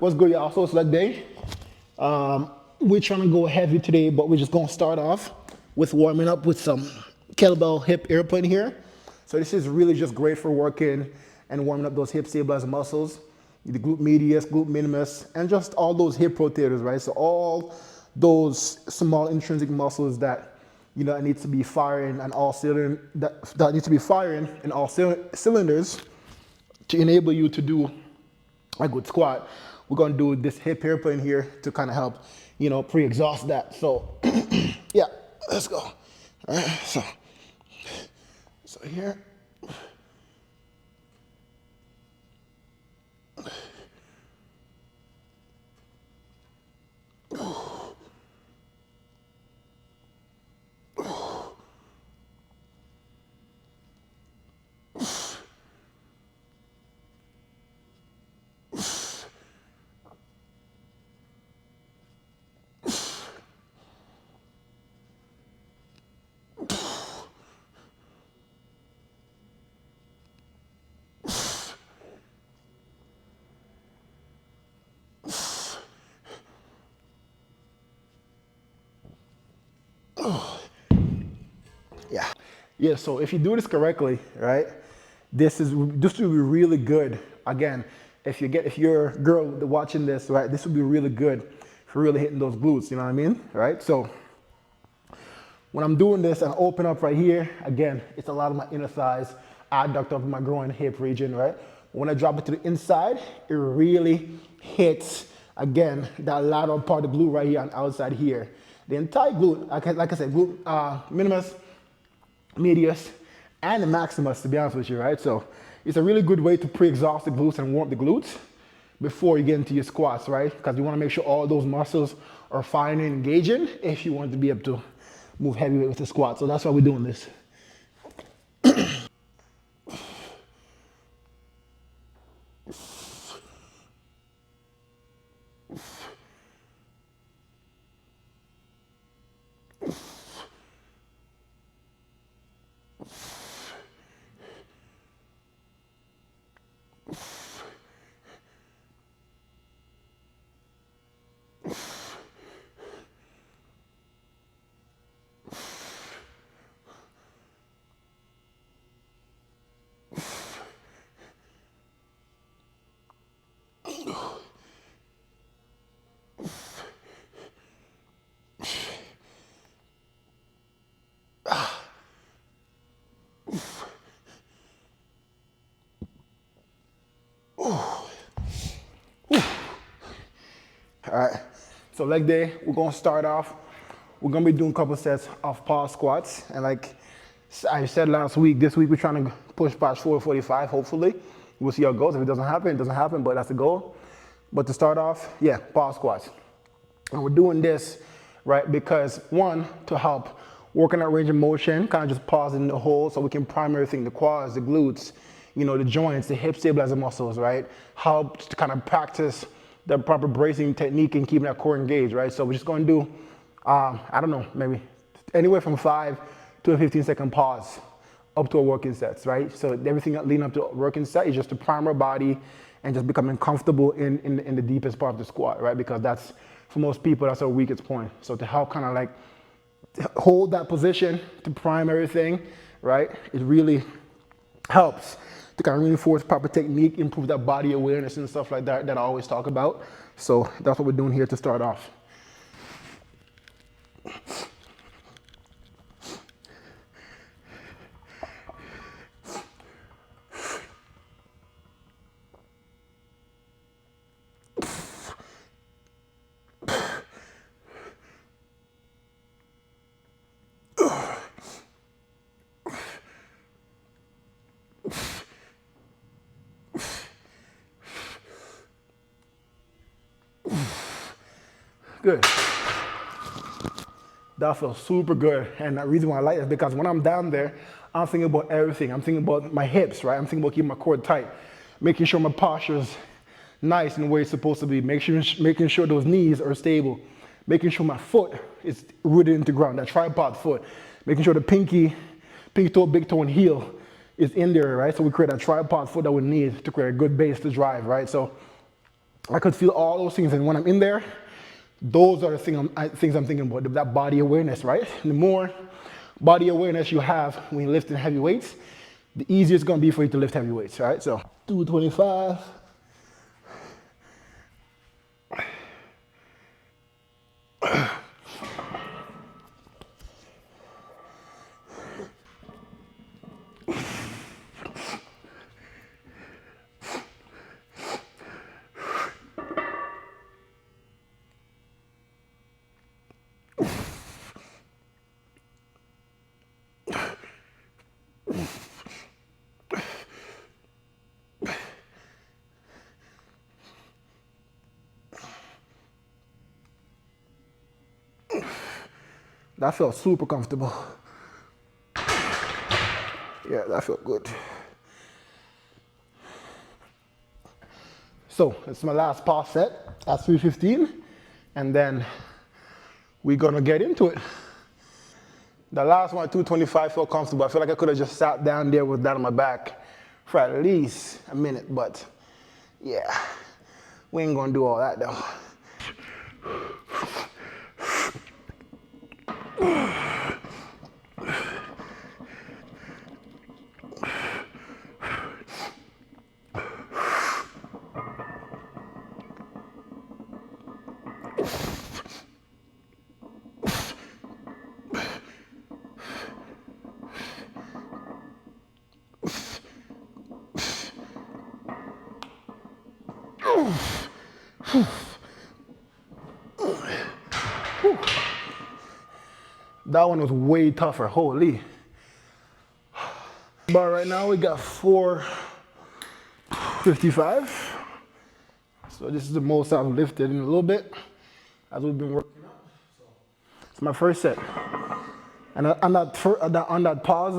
What's good, y'all? So it's leg day. We're trying to go heavy today, but we're just gonna start off with warming up with some kettlebell hip airplane here. So this is really just great for working and warming up those hip stabilizer muscles, the glute medius, glute minimus, and just all those hip rotators, right? So all those small intrinsic muscles that that needs to be firing and all cylinder that needs to be firing in all cylinders to enable you to do a good squat. We're gonna do this hip airplane here to kind of help, pre-exhaust that. So, yeah, let's go. All right, so here. Yeah. Yeah, so if you do this correctly, right, this will be really good. Again, if you're a girl watching this, right, this would be really good for really hitting those glutes, you know what I mean? Right? So when I'm doing this and open up right here, again, it's a lot of my inner thighs, adduct of my groin hip region, right? When I drop it to the inside, it really hits, again, that lateral part of the glute right here on outside here. The entire glute, like I said, glute minimus, medius, and the maximus, to be honest with you, right? So it's a really good way to pre-exhaust the glutes and warm up the glutes before you get into your squats, right? Because you want to make sure all those muscles are firing and engaging if you want to be able to move heavyweight with the squat. So that's why we're doing this. All right, so leg day, we're gonna start off. We're gonna be doing a couple sets of pause squats. And like I said last week, this week we're trying to push past 445, hopefully. We'll see how it goes. If it doesn't happen, but that's the goal. But to start off, yeah, pause squats. And we're doing this, right, because one, to help work on that range of motion, kind of just pausing the whole so we can prime everything, the quads, the glutes, the joints, the hip stabilizer muscles, right? Help to kind of practice the proper bracing technique and keeping that core engaged, right? So we're just going to do, I don't know, maybe anywhere from 5 to a 15-second pause up to a working sets, right? So everything leading up to a working set is just to prime our body and just becoming comfortable in the deepest part of the squat, right? Because that's, for most people, that's our weakest point. So to help kind of like hold that position to prime everything, right? It really helps to kind of reinforce proper technique, improve that body awareness and stuff like that I always talk about. So that's what we're doing here to start off. Good. That feels super good. And the reason why I like it is because when I'm down there, I'm thinking about everything. I'm thinking about my hips, right? I'm thinking about keeping my core tight, making sure my posture is nice and where it's supposed to be, making sure those knees are stable, making sure my foot is rooted into ground, that tripod foot, making sure the pinky toe, big toe, and heel is in there, right? So we create a tripod foot that we need to create a good base to drive, right? So I could feel all those things, and when I'm in there, those are the things I'm thinking about, that body awareness, right? The more body awareness you have when you're lifting heavy weights, the easier it's gonna be for you to lift heavy weights, right? So 225. That felt super comfortable. Yeah, that felt good. So it's my last pause set at 315, and then we're gonna get into it. The last one, 225, felt comfortable. I feel like I could have just sat down there with that on my back for at least a minute, but yeah, we ain't gonna do all that though. That one was way tougher, holy. But right now we got 455. So this is the most I've lifted in a little bit as we've been working out. So it's my first set. And on that pause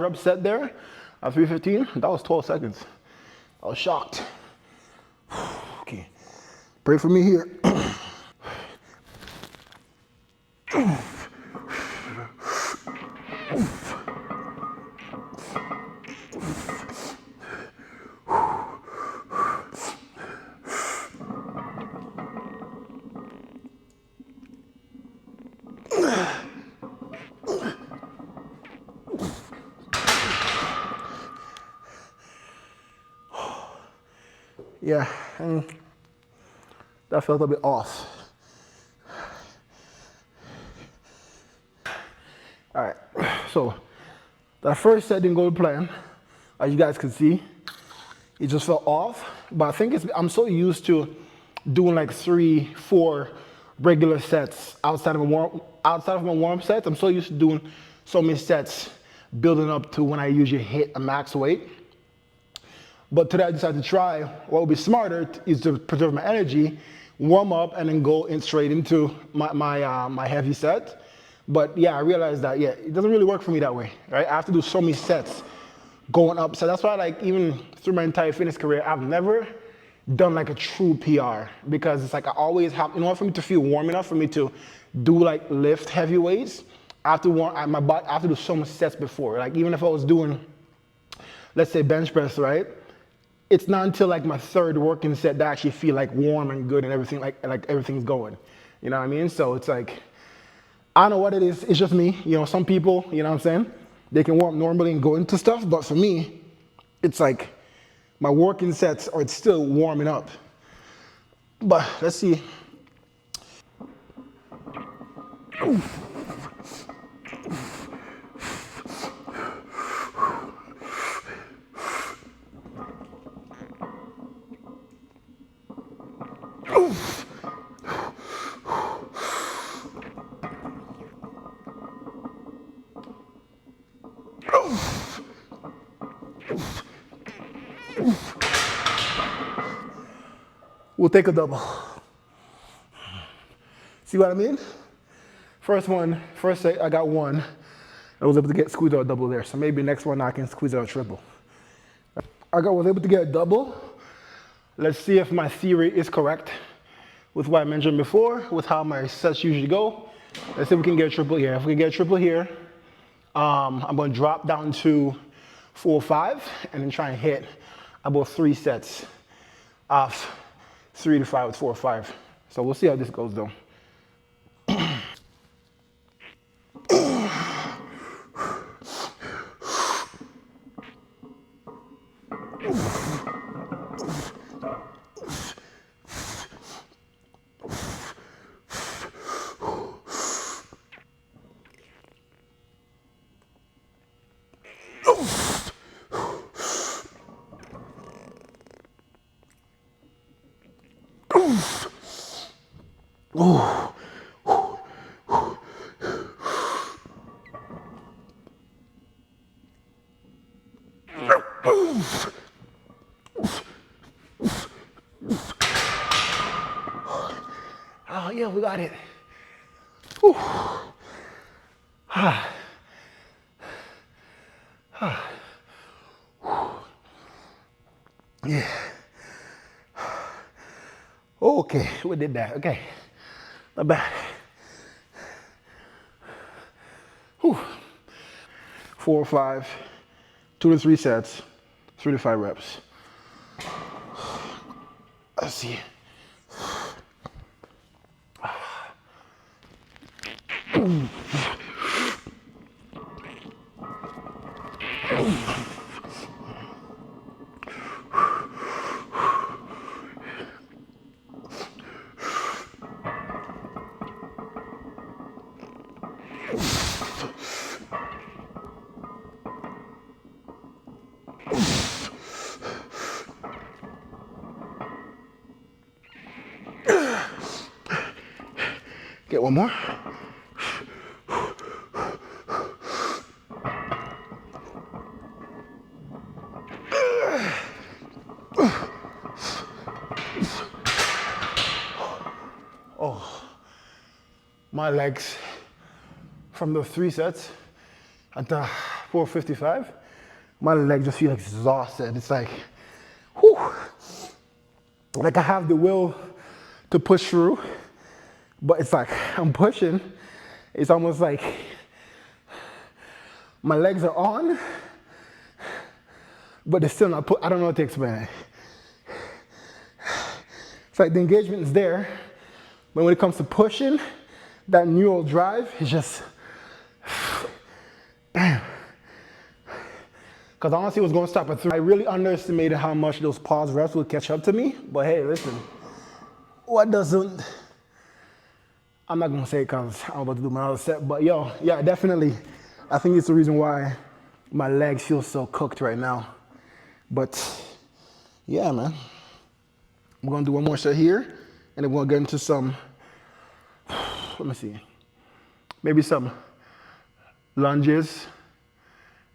rep set there at 315, that was 12 seconds. I was shocked. Okay, pray for me here. Yeah, and that felt a bit off. All right, so that first set didn't go to plan, as you guys can see. It just felt off, but I think I'm so used to doing like 3, 4 regular sets outside of my warm-up sets. I'm so used to doing so many sets building up to when I usually hit a max weight. But today I decided to try what would be smarter is to preserve my energy, warm up, and then go straight into my heavy set. But yeah, I realized that, yeah, it doesn't really work for me that way, right? I have to do so many sets going up. So that's why, like, even through my entire fitness career, I've never done like a true PR, because it's like I always have, in order for me to feel warm enough for me to do like lift heavy weights, I have to do so many sets before. Like even if I was doing, let's say bench press, right? It's not until like my third working set that I actually feel like warm and good and everything, like everything's going. You know what I mean? So it's like, I don't know what it is. It's just me. You know, some people, you know what I'm saying? They can warm normally and go into stuff. But for me, it's like my working sets are still warming up. But let's see. We'll take a double. See what I mean? First set, I got one. I was able to squeeze out a double there. So maybe next one I can squeeze out a triple. Was able to get a double. Let's see if my theory is correct with what I mentioned before, with how my sets usually go. Let's see if we can get a triple here. If we can get a triple here, I'm going to drop down to 4 or 5 and then try and hit about 3 sets off 3 to 5 with 4 or 5. So we'll see how this goes though. Oh yeah, we got it. Whew. Yeah. Okay, we did that. Okay, not bad. Whew. 4 or 5, 2 to 3 sets, 3 to 5 reps. Let's see. Get one more. Oh, my legs from the 3 sets at the 455, my legs just feel exhausted. It's like, whew, like I have the will to push through, but it's like I'm pushing. It's almost like my legs are on, but they're still not I don't know how to explain it. It's like the engagement is there, but when it comes to pushing, that neural drive is just, damn. Because honestly, it was going to stop at 3. I really underestimated how much those pause reps would catch up to me. But hey, listen, what doesn't, I'm not going to say it because I'm about to do my other set, but yo, yeah, definitely. I think it's the reason why my legs feel so cooked right now. But yeah, man. We're going to do one more set here, and then we're going to get into some, let me see, maybe some lunges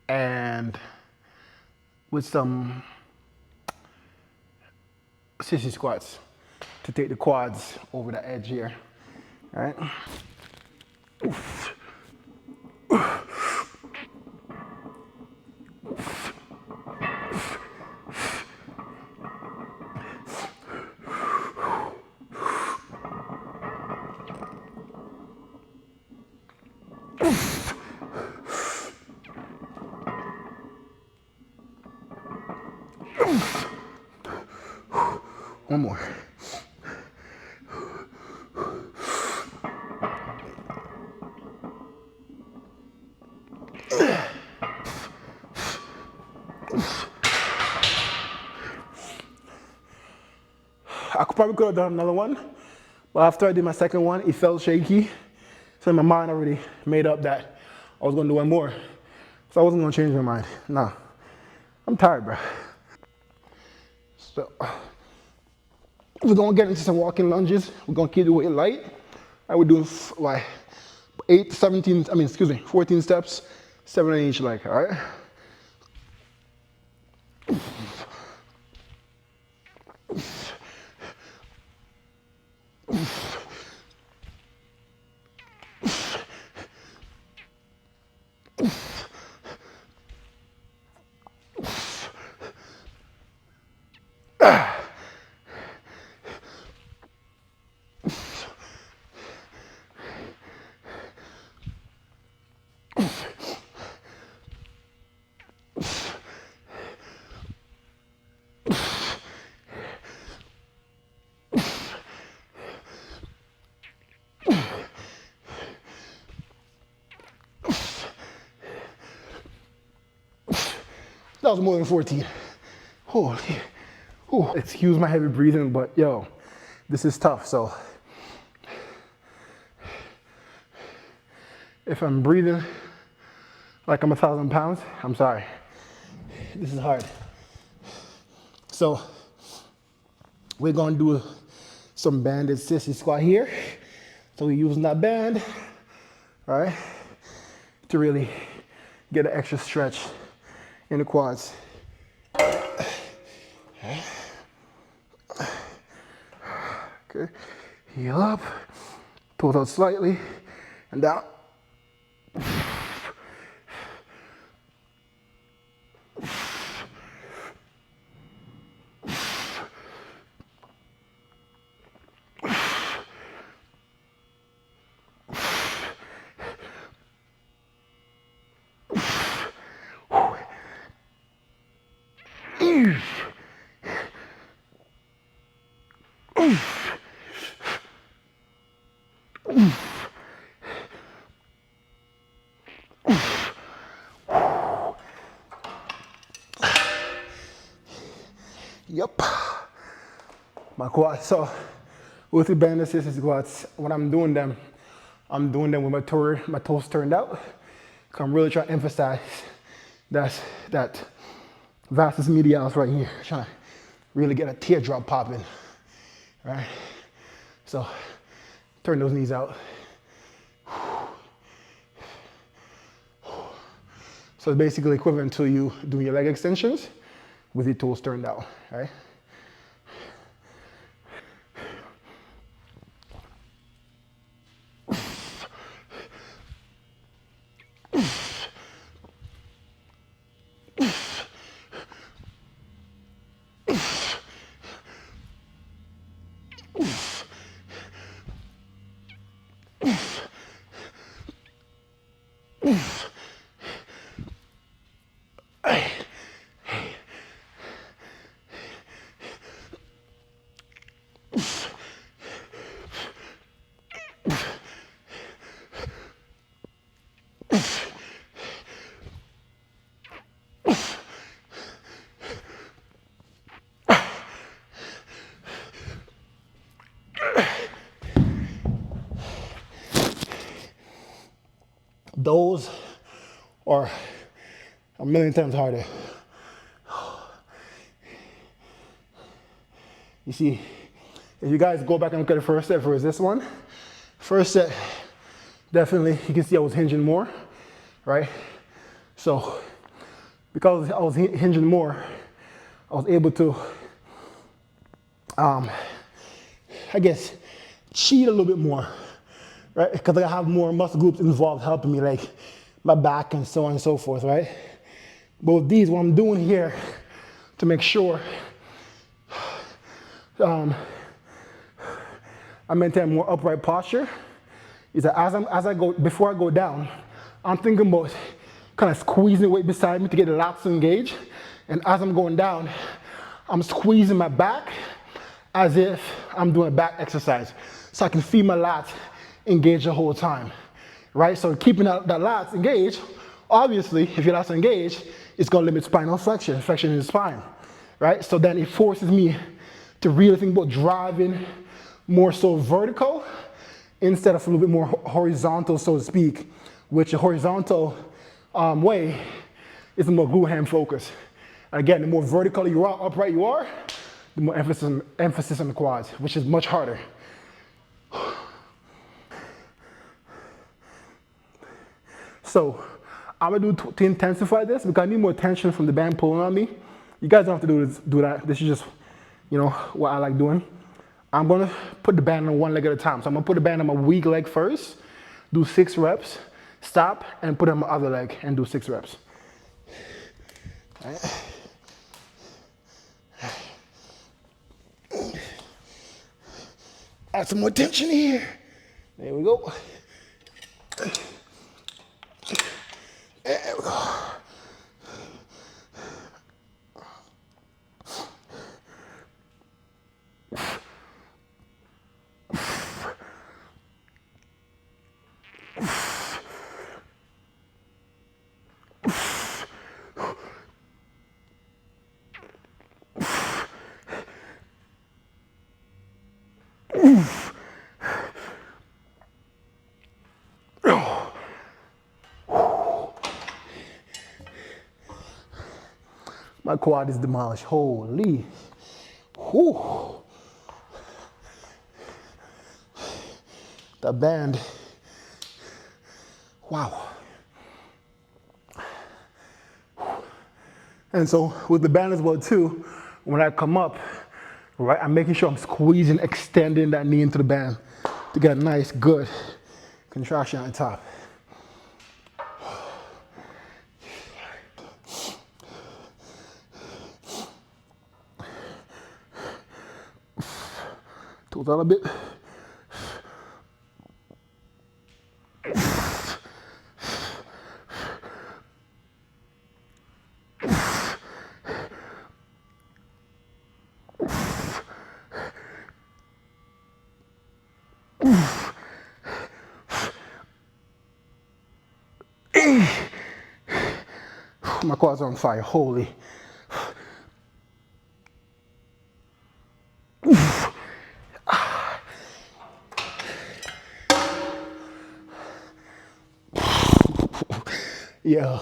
and with some sissy squats to take the quads over the edge here. All right. Oof. One more. I probably could have done another one, but after I did my second one, it felt shaky. So in my mind already made up that I was gonna do one more. So I wasn't gonna change my mind. Nah, I'm tired, bro. So we're gonna get into some walking lunges. We're gonna keep the weight light. And we're doing like 14 steps, 7 on each leg, all right? That was more than 14. Holy. Ooh. Excuse my heavy breathing, but yo, this is tough. So if I'm breathing like I'm 1,000 pounds, I'm sorry. This is hard. So we're gonna do some banded sissy squat here. So we're using that band, all right, to really get an extra stretch in the quads. Okay, heel up, toes out slightly, and down. Yep. My quads. So with the banded sissy squats, when I'm doing them with my toes turned out. I'm really trying to emphasize that vastus medialis right here. Trying to really get a teardrop popping, right? So turn those knees out. So it's basically equivalent to you doing your leg extensions with your toes turned out, right? Those are a million times harder. You see, if you guys go back and look at the first set versus this one, first set, definitely you can see I was hinging more, right? So because I was hinging more, I was able to, I guess, cheat a little bit more, right? Because I have more muscle groups involved helping me, like my back and so on and so forth, right? But with these, what I'm doing here to make sure I maintain more upright posture is that before I go down, I'm thinking about kind of squeezing the weight beside me to get the lats to engage. And as I'm going down, I'm squeezing my back as if I'm doing a back exercise. So I can feel my lats engage the whole time, right? So keeping that lats engaged, obviously, if your lats are engaged, it's gonna limit spinal flexion in the spine, right? So then it forces me to really think about driving more so vertical instead of a little bit more horizontal, so to speak, which a horizontal way is the more glute ham focus. Again, the more vertical you are, upright you are, the more emphasis on the quads, which is much harder. So I'm gonna do to intensify this because I need more tension from the band pulling on me. You guys don't have to do that. This is just, what I like doing. I'm gonna put the band on one leg at a time. So I'm gonna put the band on my weak leg first, do 6 reps, stop, and put it on my other leg and do 6 reps. All right. Add some more tension here. There we go. There we go. My quad is demolished. Holy. Whew. The band. Wow. And so with the band as well too, when I come up, right, I'm making sure I'm squeezing, extending that knee into the band to get a nice, good contraction on top. Toes out a bit. My quads are on fire, holy. Yeah.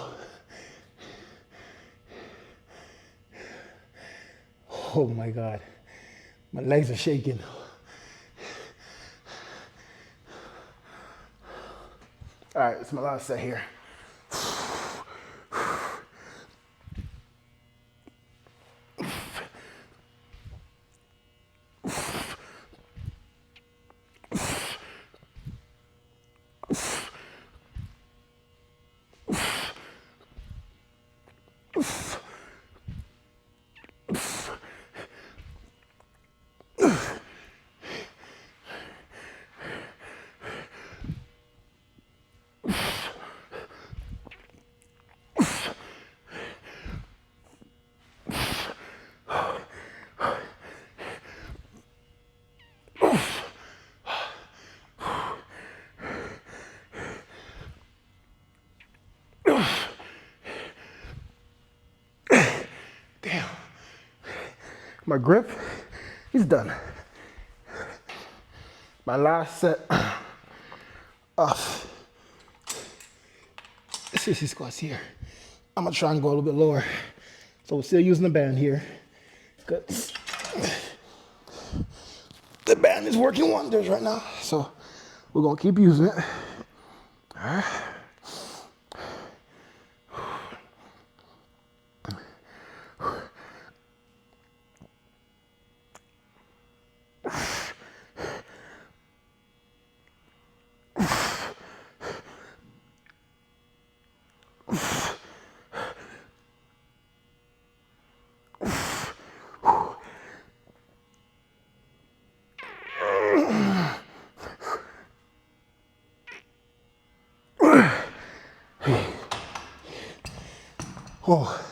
Oh my God. My legs are shaking. All right, it's my last set here. Damn. My grip is done. My last set of sissy squats here. I'm gonna try and go a little bit lower. So we're still using the band here. Good. The band is working wonders right now. So we're gonna keep using it. All right. Oh.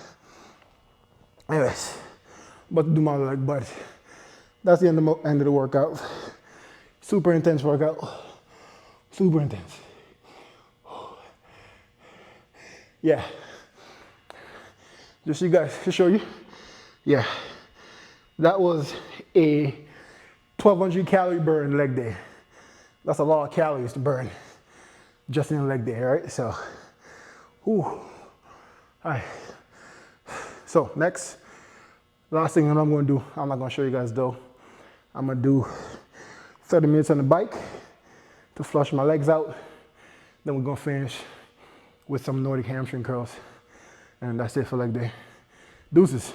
Anyways, about to do my leg, but that's the end of the workout. Super intense workout. Super intense. Yeah. Just so you guys, to show you. Yeah. That was a 1,200 calorie burn leg day. That's a lot of calories to burn just in a leg day, right? So, whew. All right. So next, last thing that I'm gonna do, I'm not gonna show you guys though. I'm gonna do 30 minutes on the bike to flush my legs out. Then we're gonna finish with some Nordic hamstring curls. And that's it for leg day. Deuces.